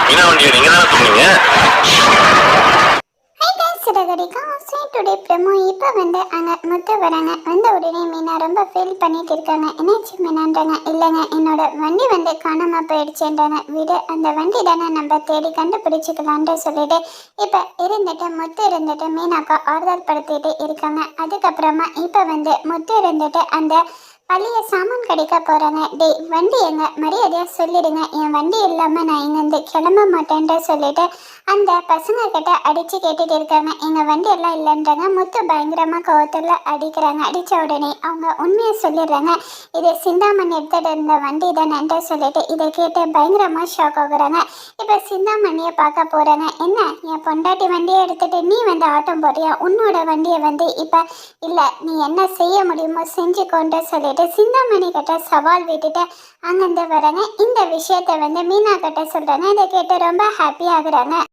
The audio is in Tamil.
மீனா வண்டியை நீங்க தானே சொன்னீங்க? டுடே ப்ரோமோ இப்போ வந்து அங்கே முத்து வராங்க. வந்த உடனே மீனா ரொம்ப ஃபீல் பண்ணிட்டு இருக்காங்க. என்னாச்சு மீனான்றாங்க. இல்லைங்க, என்னோட வண்டி வந்து காணாமல் போயிடுச்சுன்றாங்க. விட அந்த வண்டி தானே நம்ம தேடி கண்டுபிடிச்சிக்கலான்ட்டு சொல்லிட்டு இப்போ முத்து இருந்துட்டு மீனாக்கா ஆறுதல் படுத்திட்டு இருக்காங்க. அதுக்கப்புறமா இப்போ வந்து முத்து இருந்துட்டு அந்த பழைய சாமான் கிடைக்க போகிறாங்க. வண்டி எங்க மரியாதையாக சொல்லிடுங்க, என் வண்டி இல்லாமல் நான் இங்கேருந்து கிளம்ப மாட்டேன்ட்டு சொல்லிட்டு அந்த பசங்க கிட்ட அடித்து கேட்டுட்டு இருக்காங்க. எங்கள் வண்டி எல்லாம் இல்லைன்றாங்க. முத்து பயங்கரமாக கோவத்தில் அடிக்கிறாங்க. அடித்த உடனே அவங்க உண்மையை சொல்லிடுறாங்க. இது சிந்தாமணி எடுத்துகிட்டு இருந்த வண்டி தானேன்ட்டு சொல்லிட்டு இதை கேட்டு பயங்கரமாக ஷாக் ஆகுறாங்க. இப்போ சிந்தாமணியை பார்க்க போகிறாங்க. என்ன, என் பொண்டாட்டி வண்டியை எடுத்துகிட்டு நீ வந்து ஆட்டம் போடுறியா? உன்னோட வண்டியை வந்து இப்போ இல்லை, நீ என்ன செய்ய முடியுமோ செஞ்சுக்கொண்டு சொல்லிட்டு சிந்தாமணி கிட்ட சவால் விட்டுட்டு அங்கேருந்து வராங்க. இந்த விஷயத்த வந்து மீனா கிட்ட சொல்கிறாங்க. இதை கேட்டு ரொம்ப ஹாப்பி ஆகுறாங்க.